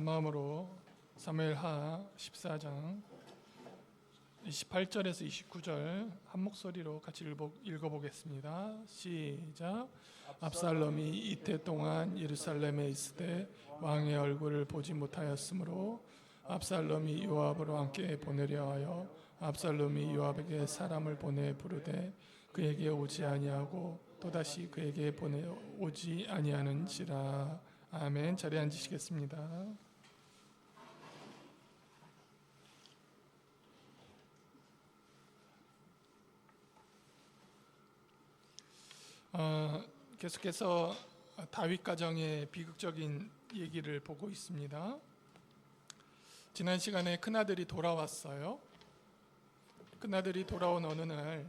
마음으로 사무엘하 14장 28절에서 29절 한 목소리로 같이 읽어보겠습니다. 시작. 압살롬이 이태 동안 예루살렘에 있으되 왕의 얼굴을 보지 못하였으므로 압살롬이 요압으로 함께 보내려 하여 압살롬이 요압에게 사람을 보내 부르되 그에게 오지 아니하고 또다시 그에게 보내 오지 아니하는지라. 아멘. 자리에 앉으시겠습니다. 계속해서 다윗 가정의 비극적인 얘기를 보고 있습니다. 지난 시간에 큰아들이 돌아왔어요. 큰아들이 돌아온 어느 날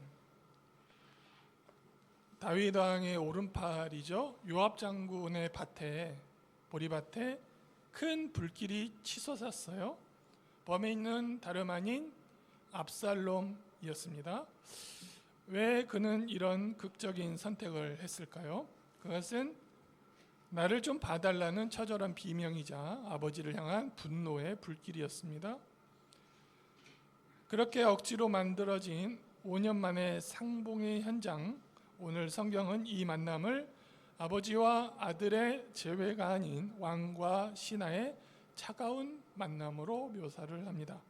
다윗 왕의 오른팔이죠, 요압 장군의 밭에, 보리밭에 큰 불길이 치솟았어요. 범인은 다름 아닌 압살롬이었습니다. 왜 그는 이런 극적인 선택을 했을까요? 그것은 나를 좀 봐달라는 처절한 비명이자 아버지를 향한 분노의 불길이었습니다. 그렇게 억지로 만들어진 5년 만의 상봉의 현장, 오늘 성경은 이 만남을 아버지와 아들의 재회가 아닌 왕과 신하의 차가운 만남으로 묘사를 합니다.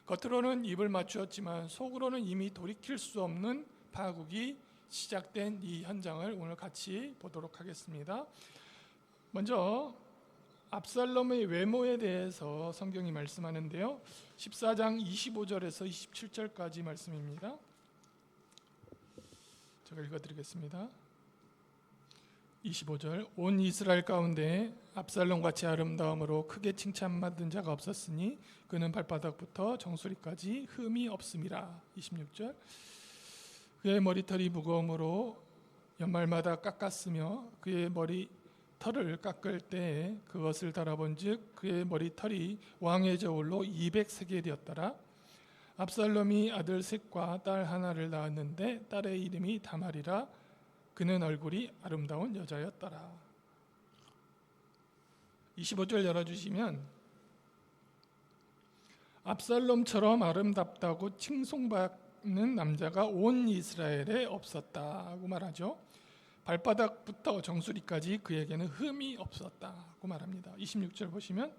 겉으로는 입을 맞추었지만 속으로는 이미 돌이킬 수 없는 파국이 시작된 이 현장을 오늘 같이 보도록 하겠습니다. 먼저 압살롬의 외모에 대해서 성경이 말씀하는데요. 14장 25절에서 27절까지 말씀입니다. 제가 읽어드리겠습니다. 25절. 온 이스라엘 가운데 압살롬같이 아름다움으로 크게 칭찬받은 자가 없었으니 그는 발바닥부터 정수리까지 흠이 없음이라. 26절. 그의 머리털이 무거움으로 연말마다 깎았으며 그의 머리털을 깎을 때에 그것을 달아본즉 그의 머리털이 왕의 저울로 200세겔이었더라. 압살롬이 아들 셋과 딸 하나를 낳았는데 딸의 이름이 다말이라. 그는 얼굴이 아름다운 여자였더라. 25절 열어주시면 압살롬처럼 아름답다고 칭송받는 남자가 온 이스라엘에 없었다고 말하죠. 발바닥부터 정수리까지 그에게는 흠이 없었다고 말합니다. 26절 보시면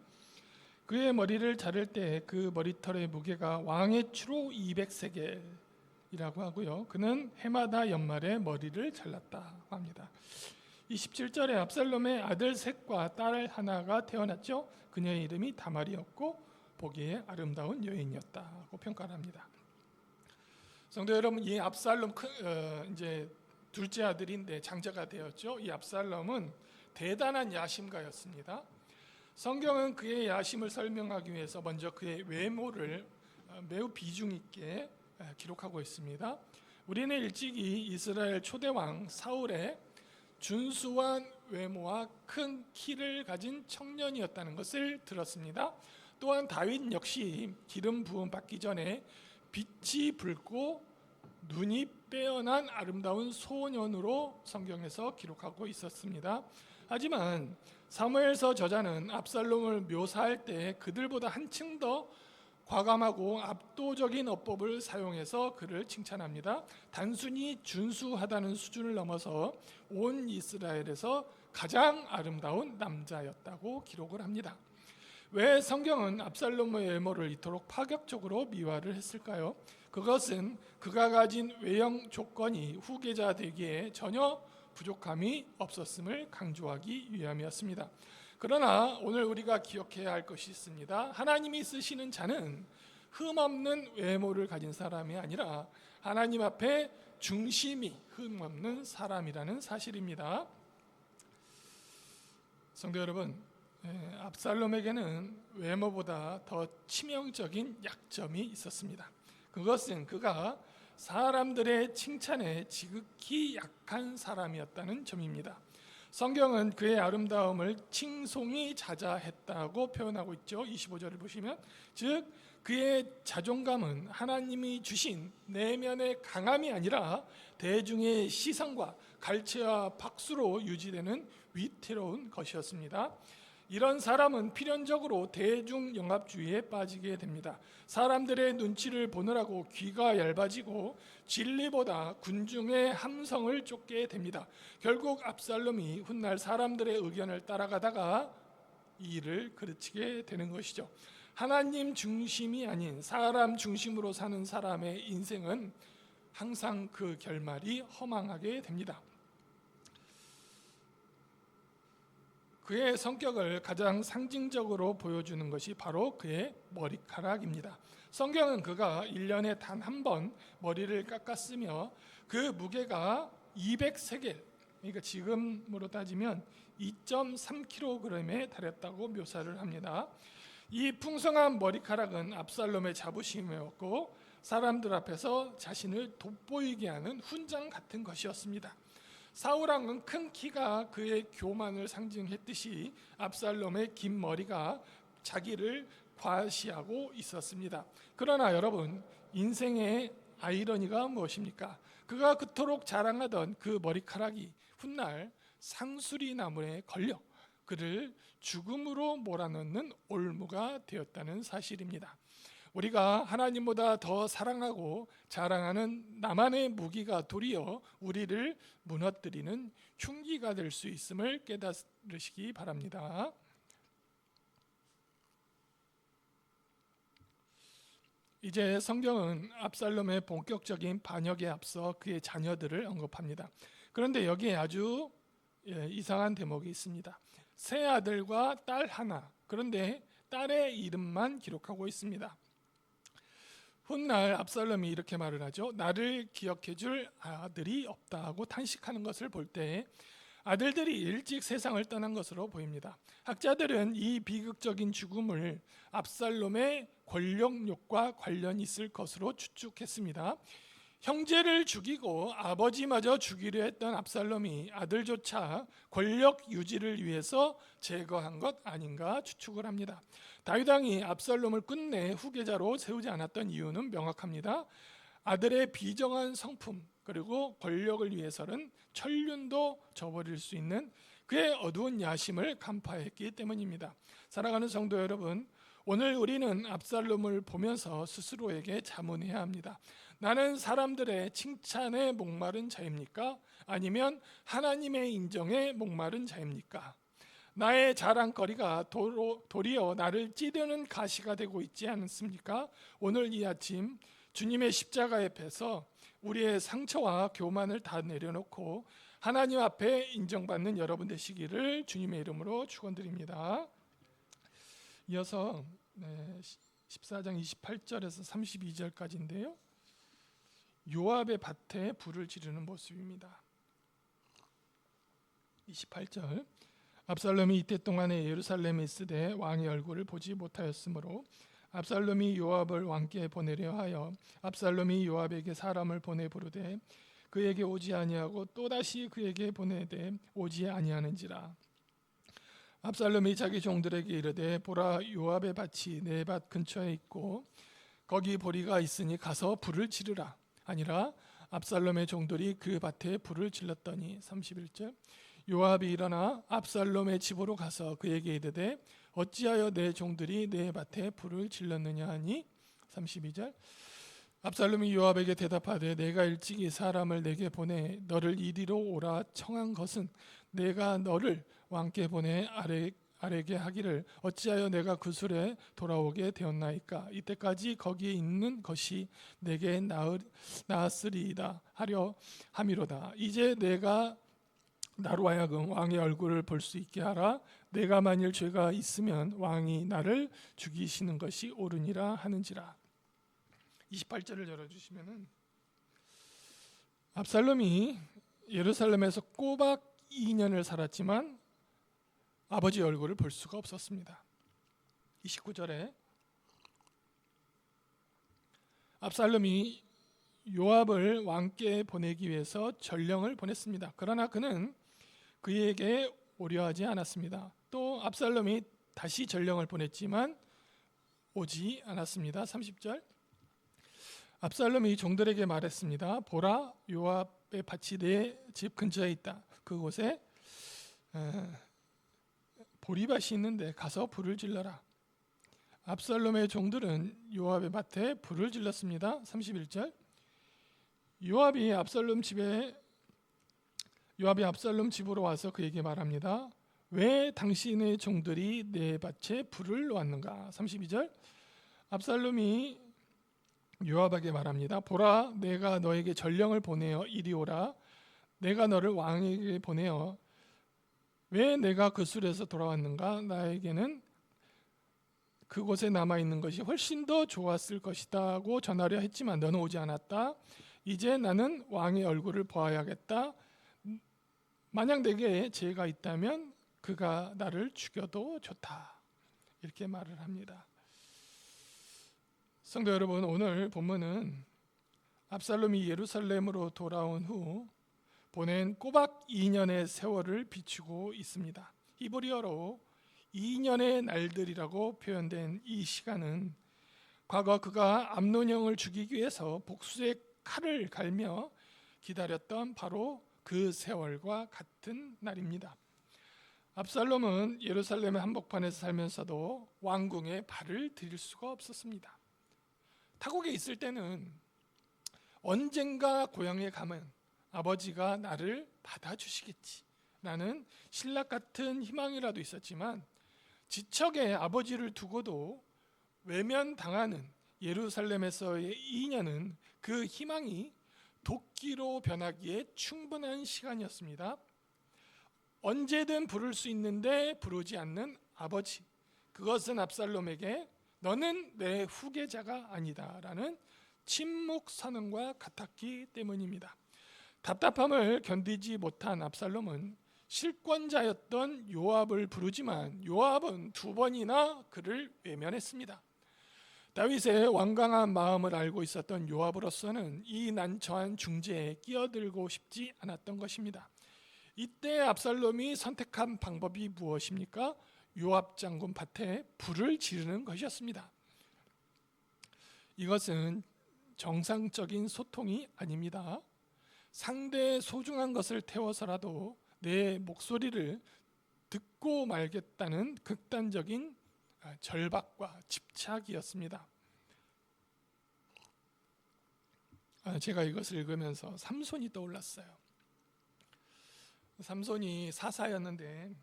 그의 머리를 자를 때 그 머리털의 무게가 왕의 추로 200세겔이라고 하고요. 그는 해마다 연말에 머리를 잘랐다고 합니다. 27절에 압살롬의 아들 셋과 딸 하나가 태어났죠. 그녀의 이름이 다말이었고 보기에 아름다운 여인이었다고 평가를 합니다. 성도 여러분, 이 압살롬 이제 둘째 아들인데 장자가 되었죠. 이 압살롬은 대단한 야심가였습니다. 성경은 그의 야심을 설명하기 위해서 먼저 그의 외모를 매우 비중 있게 기록하고 있습니다. 우리는 일찍이 이스라엘 초대왕 사울의 준수한 외모와 큰 키를 가진 청년이었다는 것을 들었습니다. 또한 다윗 역시 기름 부음 받기 전에 빛이 붉고 눈이 빼어난 아름다운 소년으로 성경에서 기록하고 있었습니다. 하지만 사무엘서 저자는 압살롬을 묘사할 때 그들보다 한층 더 과감하고 압도적인 어법을 사용해서 그를 칭찬합니다. 단순히 준수하다는 수준을 넘어서 온 이스라엘에서 가장 아름다운 남자였다고 기록을 합니다. 왜 성경은 압살롬의 외모를 이토록 파격적으로 미화를 했을까요? 그것은 그가 가진 외형 조건이 후계자 되기에 전혀 부족함이 없었음을 강조하기 위함이었습니다. 그러나 오늘 우리가 기억해야 할 것이 있습니다. 하나님이 쓰시는 자는 흠없는 외모를 가진 사람이 아니라 하나님 앞에 중심이 흠없는 사람이라는 사실입니다. 성도 여러분, 압살롬에게는 외모보다 더 치명적인 약점이 있었습니다. 그것은 그가 사람들의 칭찬에 지극히 약한 사람이었다는 점입니다. 성경은 그의 아름다움을 칭송이 자자했다고 표현하고 있죠. 25절을 보시면 즉 그의 자존감은 하나님이 주신 내면의 강함이 아니라 대중의 시선과 갈채와 박수로 유지되는 위태로운 것이었습니다. 이런 사람은 필연적으로 대중영합주의에 빠지게 됩니다. 사람들의 눈치를 보느라고 귀가 얇아지고 진리보다 군중의 함성을 쫓게 됩니다. 결국 압살롬이 훗날 사람들의 의견을 따라가다가 이 일을 그르치게 되는 것이죠. 하나님 중심이 아닌 사람 중심으로 사는 사람의 인생은 항상 그 결말이 허망하게 됩니다. 그의 성격을 가장 상징적으로 보여주는 것이 바로 그의 머리카락입니다. 성경은 그가 1년에 단 한 번 머리를 깎았으며 그 무게가 200세겔, 그러니까 지금으로 따지면 2.3kg에 달했다고 묘사를 합니다. 이 풍성한 머리카락은 압살롬의 자부심이었고 사람들 앞에서 자신을 돋보이게 하는 훈장 같은 것이었습니다. 사울왕은 큰 키가 그의 교만을 상징했듯이 압살롬의 긴 머리가 자기를 과시하고 있었습니다. 그러나 여러분, 인생의 아이러니가 무엇입니까? 그가 그토록 자랑하던 그 머리카락이 훗날 상수리 나무에 걸려 그를 죽음으로 몰아넣는 올무가 되었다는 사실입니다. 우리가 하나님보다 더 사랑하고 자랑하는 나만의 무기가 도리어 우리를 무너뜨리는 흉기가 될 수 있음을 깨달으시기 바랍니다. 이제 성경은 압살롬의 본격적인 반역에 앞서 그의 자녀들을 언급합니다. 그런데 여기에 아주 이상한 대목이 있습니다. 세 아들과 딸 하나, 그런데 딸의 이름만 기록하고 있습니다. 훗날 압살롬이 이렇게 말을 하죠. 나를 기억해 줄 아들이 없다고 탄식하는 것을 볼 때 아들들이 일찍 세상을 떠난 것으로 보입니다. 학자들은 이 비극적인 죽음을 압살롬의 권력욕과 관련이 있을 것으로 추측했습니다. 형제를 죽이고 아버지마저 죽이려 했던 압살롬이 아들조차 권력 유지를 위해서 제거한 것 아닌가 추측을 합니다. 다윗 왕이 압살롬을 끝내 후계자로 세우지 않았던 이유는 명확합니다. 아들의 비정한 성품 그리고 권력을 위해서는 천륜도 저버릴 수 있는 그의 어두운 야심을 간파했기 때문입니다. 사랑하는 성도 여러분, 오늘 우리는 압살롬을 보면서 스스로에게 자문해야 합니다. 나는 사람들의 칭찬에 목마른 자입니까? 아니면 하나님의 인정에 목마른 자입니까? 나의 자랑거리가 도리어 나를 찌르는 가시가 되고 있지 않습니까? 오늘 이 아침 주님의 십자가 옆에서 우리의 상처와 교만을 다 내려놓고 하나님 앞에 인정받는 여러분 되시기를 주님의 이름으로 축원드립니다. 이어서 14장 28절에서 32절까지인데요. 요압의 밭에 불을 지르는 모습입니다. 28절 압살롬이 이때 동안에 예루살렘에 있으되 왕의 얼굴을 보지 못하였으므로 압살롬이 요압을 왕께 보내려 하여 압살롬이 요압에게 사람을 보내 부르되 그에게 오지 아니하고 또다시 그에게 보내되 오지 아니하는지라. 압살롬이 자기 종들에게 이르되 보라, 요압의 밭이 내 밭 근처에 있고 거기 보리가 있으니 가서 불을 지르라. 아니라 압살롬의 종들이 그 밭에 불을 질렀더니 31절 요압이 일어나 압살롬의 집으로 가서 그에게 이르되 어찌하여 내 종들이 내 밭에 불을 질렀느냐 하니 32절 압살롬이 요압에게 대답하되 내가 일찍이 사람을 내게 보내 너를 이리로 오라 청한 것은 내가 너를 왕께 보내 아래게 하기를 어찌하여 내가 그 술에 돌아오게 되었나이까. 이때까지 거기에 있는 것이 내게 나았으리이다 하려 함이로다. 이제 내가 나로 하여금 왕의 얼굴을 볼 수 있게 하라. 내가 만일 죄가 있으면 왕이 나를 죽이시는 것이 옳으니라 하는지라. 28절을 열어주시면은 압살롬이 예루살렘에서 꼬박 2년을 살았지만 아버지 얼굴을 볼 수가 없었습니다. 29절에 압살롬이 요압을 왕께 보내기 위해서 전령을 보냈습니다. 그러나 그는 그에게 오려하지 않았습니다. 또 압살롬이 다시 전령을 보냈지만 오지 않았습니다. 30절 압살롬이 종들에게 말했습니다. 보라, 요압의 밭이 내 집 근처에 있다. 그곳에 보리밭이 있는데 가서 불을 질러라. 압살롬의 종들은 요압의 밭에 불을 질렀습니다. 31절. 요압이 압살롬 집으로 와서 그에게 말합니다. 왜 당신의 종들이 내 밭에 불을 놓았는가? 32절. 압살롬이 요압에게 말합니다. 보라, 내가 너에게 전령을 보내어 이리 오라. 내가 너를 왕에게 보내어 왜 내가 그 술에서 돌아왔는가? 나에게는 그곳에 남아있는 것이 훨씬 더 좋았을 것이다고 전하려 했지만 너는 오지 않았다. 이제 나는 왕의 얼굴을 보아야겠다. 만약 내게 죄가 있다면 그가 나를 죽여도 좋다. 이렇게 말을 합니다. 성도 여러분, 오늘 본문은 압살롬이 예루살렘으로 돌아온 후 보낸 꼬박 2년의 세월을 비추고 있습니다. 히브리어로 2년의 날들이라고 표현된 이 시간은 과거 그가 암논 형을 죽이기 위해서 복수의 칼을 갈며 기다렸던 바로 그 세월과 같은 날입니다. 압살롬은 예루살렘의 한복판에서 살면서도 왕궁에 발을 들일 수가 없었습니다. 타국에 있을 때는 언젠가 고향에 가면 아버지가 나를 받아주시겠지라는 신락 같은 희망이라도 있었지만 지척에 아버지를 두고도 외면당하는 예루살렘에서의 2년은 그 희망이 도끼로 변하기에 충분한 시간이었습니다. 언제든 부를 수 있는데 부르지 않는 아버지, 그것은 압살롬에게 너는 내 후계자가 아니다라는 침묵 선언과 같았기 때문입니다. 답답함을 견디지 못한 압살롬은 실권자였던 요압을 부르지만 요압은 2번이나 그를 외면했습니다. 다윗의 완강한 마음을 알고 있었던 요압으로서는 이 난처한 중재에 끼어들고 싶지 않았던 것입니다. 이때 압살롬이 선택한 방법이 무엇입니까? 요압 장군 밭에 불을 지르는 것이었습니다. 이것은 정상적인 소통이 아닙니다. 상대의 소중한 것을 태워서라도 내 목소리를 듣고 말겠다는 극단적인 절박과 집착이었습니다. 제가 이것을 읽으면서 삼손이 떠올랐어요. 삼손이 사사였는데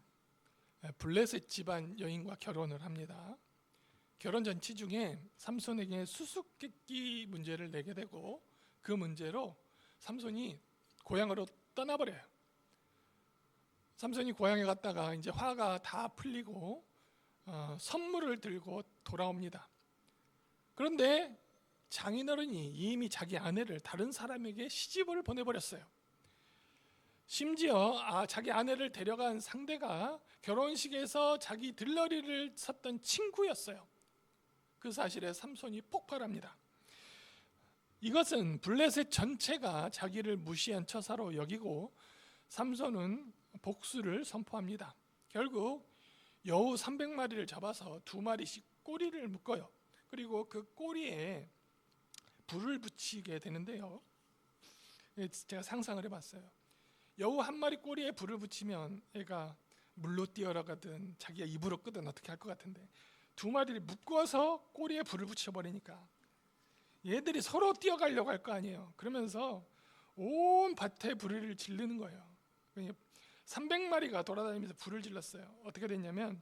블레셋 집안 여인과 결혼을 합니다. 결혼 전치 중에 삼손에게 수수께끼 문제를 내게 되고 그 문제로 삼손이 고향으로 떠나버려요. 삼손이 고향에 갔다가 이제 화가 다 풀리고 선물을 들고 돌아옵니다. 그런데 장인어른이 이미 자기 아내를 다른 사람에게 시집을 보내버렸어요. 심지어 자기 아내를 데려간 상대가 결혼식에서 자기 들러리를 섰던 친구였어요. 그 사실에 삼손이 폭발합니다. 이것은 블레셋 전체가 자기를 무시한 처사로 여기고 삼손은 복수를 선포합니다. 결국 여우 300마리를 잡아서 2마리씩 꼬리를 묶어요. 그리고 그 꼬리에 불을 붙이게 되는데요. 제가 상상을 해봤어요. 여우 1마리 꼬리에 불을 붙이면 애가 물로 뛰어가든 자기가 입으로 끄든 어떻게 할 것 같은데 2마리를 묶어서 꼬리에 불을 붙여버리니까 얘들이 서로 뛰어가려고 할 거 아니에요. 그러면서 온 밭에 불을 지르는 거예요. 300마리가 돌아다니면서 불을 질렀어요. 어떻게 됐냐면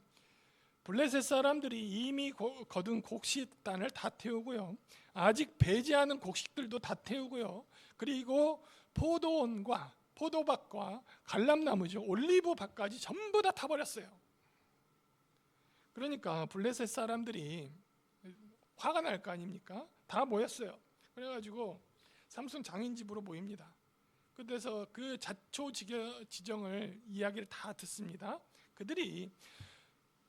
블레셋 사람들이 이미 거둔 곡식단을 다 태우고요. 아직 배제하는 곡식들도 다 태우고요. 그리고 포도원과 포도밭과 갈람나무죠. 올리브밭까지 전부 다 타버렸어요. 그러니까 블레셋 사람들이 화가 날 거 아닙니까? 다 모였어요. 그래가지고 삼손 장인 집으로 모입니다. 그래서 그 자초지정을 이야기를 다 듣습니다. 그들이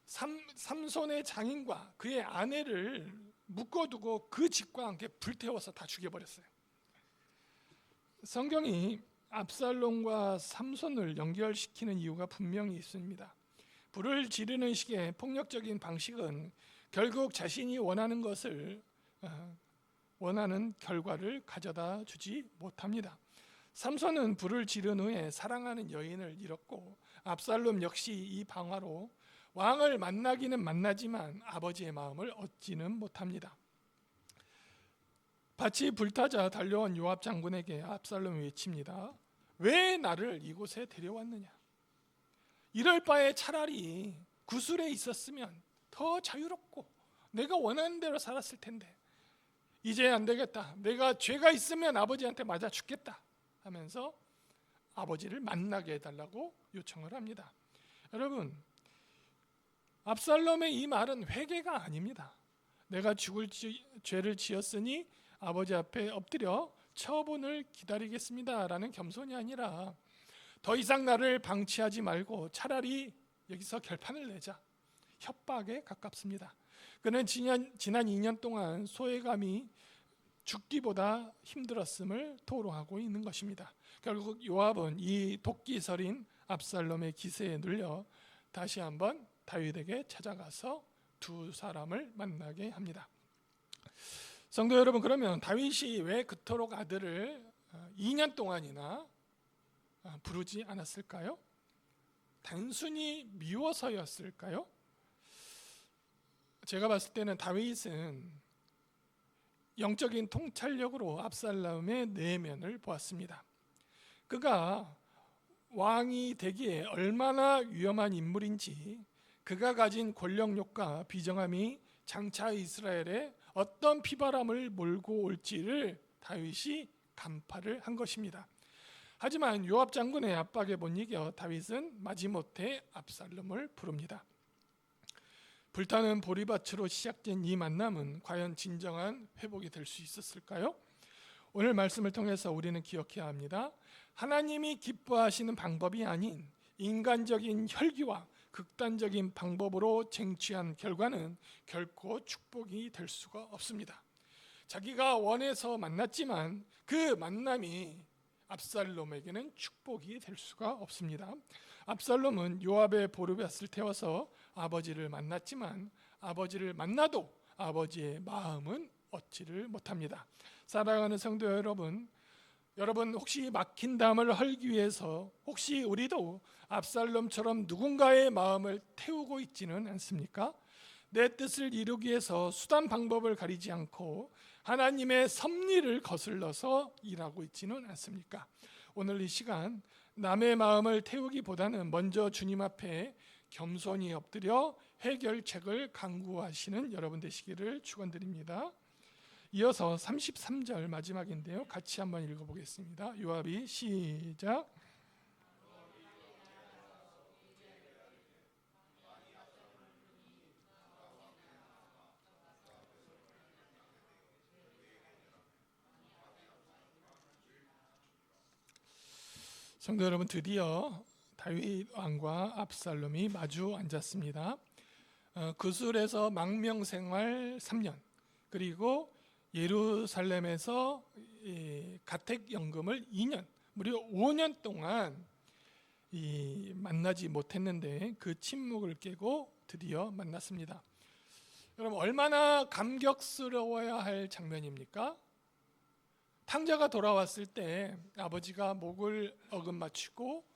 삼손의 장인과 그의 아내를 묶어두고 그 집과 함께 불태워서 다 죽여버렸어요. 성경이 압살롬과 삼손을 연결시키는 이유가 분명히 있습니다. 불을 지르는 식의 폭력적인 방식은 결국 자신이 원하는 것을 원하는 결과를 가져다 주지 못합니다. 삼손은 불을 지른 후에 사랑하는 여인을 잃었고 압살롬 역시 이 방화로 왕을 만나기는 만나지만 아버지의 마음을 얻지는 못합니다. 밭이 불타자 달려온 요압 장군에게 압살롬이 외칩니다. 왜 나를 이곳에 데려왔느냐? 이럴 바에 차라리 구술에 있었으면 더 자유롭고 내가 원하는 대로 살았을 텐데 이제 안 되겠다. 내가 죄가 있으면 아버지한테 맞아 죽겠다 하면서 아버지를 만나게 해달라고 요청을 합니다. 여러분, 압살롬의 이 말은 회개가 아닙니다. 내가 죽을 죄를 지었으니 아버지 앞에 엎드려 처분을 기다리겠습니다라는 겸손이 아니라 더 이상 나를 방치하지 말고 차라리 여기서 결판을 내자, 협박에 가깝습니다. 그는 지난 2년 동안 소외감이 죽기보다 힘들었음을 토로하고 있는 것입니다. 결국 요압은 이 도끼설인 압살롬의 기세에 눌려 다시 한번 다윗에게 찾아가서 두 사람을 만나게 합니다. 성도 여러분, 그러면 다윗이 왜 그토록 아들을 2년 동안이나 부르지 않았을까요? 단순히 미워서였을까요? 제가 봤을 때는 다윗은 영적인 통찰력으로 압살롬의 내면을 보았습니다. 그가 왕이 되기에 얼마나 위험한 인물인지, 그가 가진 권력욕과 비정함이 장차 이스라엘에 어떤 피바람을 몰고 올지를 다윗이 간파를 한 것입니다. 하지만 요압 장군의 압박에 못 이겨 다윗은 마지못해 압살롬을 부릅니다. 불타는 보리밭으로 시작된 이 만남은 과연 진정한 회복이 될 수 있었을까요? 오늘 말씀을 통해서 우리는 기억해야 합니다. 하나님이 기뻐하시는 방법이 아닌 인간적인 혈기와 극단적인 방법으로 쟁취한 결과는 결코 축복이 될 수가 없습니다. 자기가 원해서 만났지만 그 만남이 압살롬에게는 축복이 될 수가 없습니다. 압살롬은 요압의 보르밧을 태워서 아버지를 만났지만 아버지를 만나도 아버지의 마음은 얻지를 못합니다. 사랑하는 성도 여러분, 혹시 막힌 담을 헐기 위해서 혹시 우리도 압살롬처럼 누군가의 마음을 태우고 있지는 않습니까? 내 뜻을 이루기 위해서 수단 방법을 가리지 않고 하나님의 섭리를 거슬러서 일하고 있지는 않습니까? 오늘 이 시간 남의 마음을 태우기보다는 먼저 주님 앞에 겸손히 엎드려 해결책을 강구하시는 여러분 되시기를 축원드립니다. 이어서 33절 마지막인데요. 같이 한번 읽어보겠습니다. 요압이 시작. 성도 여러분, 드디어 다윗 왕과 압살롬이 마주 앉았습니다. 구술에서 망명생활 3년, 그리고 예루살렘에서 가택연금을 2년, 무려 5년 동안 만나지 못했는데 그 침묵을 깨고 드디어 만났습니다. 여러분, 얼마나 감격스러워야 할 장면입니까? 탕자가 돌아왔을 때 아버지가 목을 어금맞추고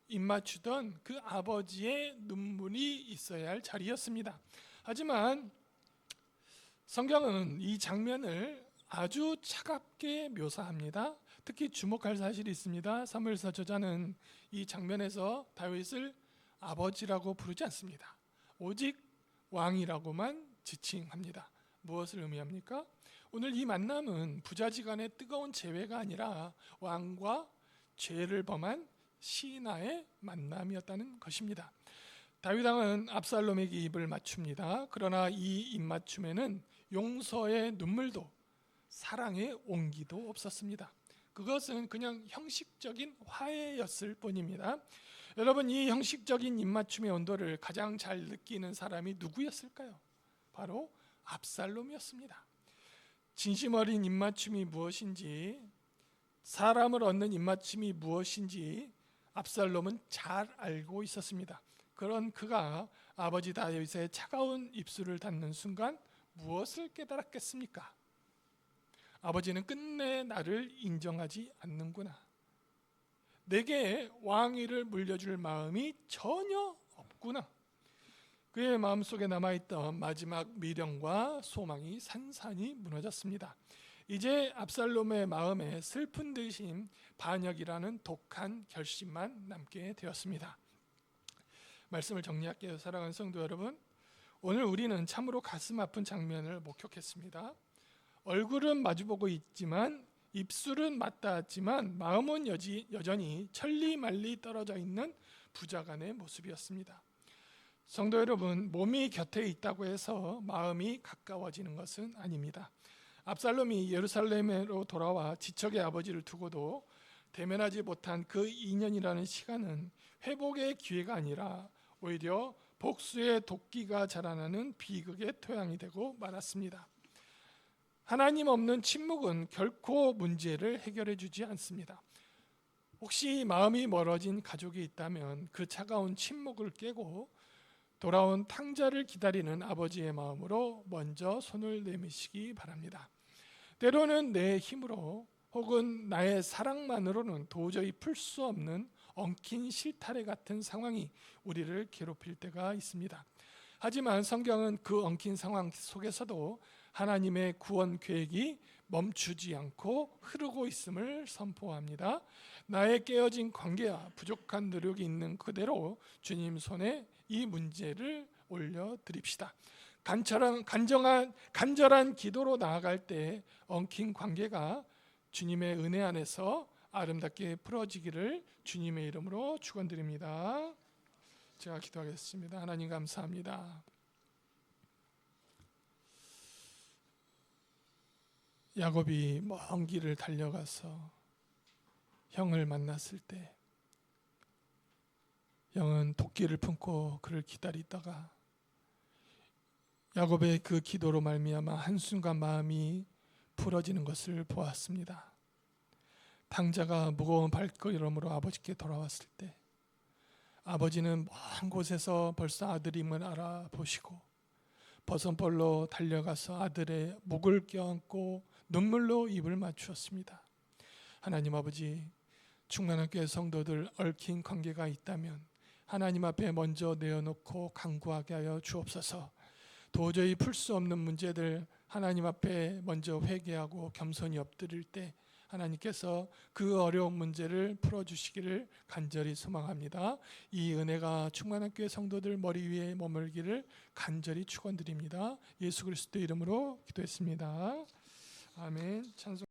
입맞추던 그 아버지의 눈물이 있어야 할 자리였습니다. 하지만 성경은 이 장면을 아주 차갑게 묘사합니다. 특히 주목할 사실이 있습니다. 사무엘서 저자는 이 장면에서 다윗을 아버지라고 부르지 않습니다. 오직 왕이라고만 지칭합니다. 무엇을 의미합니까? 오늘 이 만남은 부자지간의 뜨거운 재회가 아니라 왕과 죄를 범한 시인아의 만남이었다는 것입니다. 다윗 왕은 압살롬에게 입을 맞춥니다. 그러나 이 입맞춤에는 용서의 눈물도 사랑의 온기도 없었습니다. 그것은 그냥 형식적인 화해였을 뿐입니다. 여러분, 이 형식적인 입맞춤의 온도를 가장 잘 느끼는 사람이 누구였을까요? 바로 압살롬이었습니다. 진심 어린 입맞춤이 무엇인지, 사람을 얻는 입맞춤이 무엇인지 압살롬은 잘 알고 있었습니다. 그런 그가 아버지 다윗의 차가운 입술을 닿는 순간 무엇을 깨달았겠습니까? 아버지는 끝내 나를 인정하지 않는구나. 내게 왕위를 물려줄 마음이 전혀 없구나. 그의 마음속에 남아있던 마지막 미련과 소망이 산산이 무너졌습니다. 이제 압살롬의 마음에 슬픈 대신 반역이라는 독한 결심만 남게 되었습니다. 말씀을 정리할게요. 사랑하는 성도 여러분, 오늘 우리는 참으로 가슴 아픈 장면을 목격했습니다. 얼굴은 마주보고 있지만 입술은 맞닿았지만 마음은 여전히 천리말리 떨어져 있는 부자간의 모습이었습니다. 성도 여러분, 몸이 곁에 있다고 해서 마음이 가까워지는 것은 아닙니다. 압살롬이 예루살렘으로 돌아와 지척의 아버지를 두고도 대면하지 못한 그 2년이라는 시간은 회복의 기회가 아니라 오히려 복수의 도끼가 자라나는 비극의 토양이 되고 말았습니다. 하나님 없는 침묵은 결코 문제를 해결해 주지 않습니다. 혹시 마음이 멀어진 가족이 있다면 그 차가운 침묵을 깨고 돌아온 탕자를 기다리는 아버지의 마음으로 먼저 손을 내미시기 바랍니다. 때로는 내 힘으로 혹은 나의 사랑만으로는 도저히 풀 수 없는 엉킨 실타래 같은 상황이 우리를 괴롭힐 때가 있습니다. 하지만 성경은 그 엉킨 상황 속에서도 하나님의 구원 계획이 멈추지 않고 흐르고 있음을 선포합니다. 나의 깨어진 관계와 부족한 노력이 있는 그대로 주님 손에 이 문제를 올려드립시다. 간절한 기도로 나아갈 때 엉킨 관계가 주님의 은혜 안에서 아름답게 풀어지기를 주님의 이름으로 축원드립니다. 제가 기도하겠습니다. 하나님 감사합니다. 야곱이 먼 길을 달려가서 형을 만났을 때 형은 도끼를 품고 그를 기다리다가 야곱의 그 기도로 말미암아 한순간 마음이 풀어지는 것을 보았습니다. 탕자가 무거운 발걸음으로 아버지께 돌아왔을 때 아버지는 먼 곳에서 벌써 아들임을 알아보시고 버선벌로 달려가서 아들의 목을 껴안고 눈물로 입을 맞추었습니다. 하나님 아버지, 충만한 교회 성도들 얽힌 관계가 있다면 하나님 앞에 먼저 내어놓고 간구하게 하여 주옵소서. 도저히 풀 수 없는 문제들 하나님 앞에 먼저 회개하고 겸손히 엎드릴 때 하나님께서 그 어려운 문제를 풀어주시기를 간절히 소망합니다. 이 은혜가 충만한 교회 성도들 머리 위에 머물기를 간절히 축원드립니다. 예수 그리스도 이름으로 기도했습니다. 아멘. 찬송.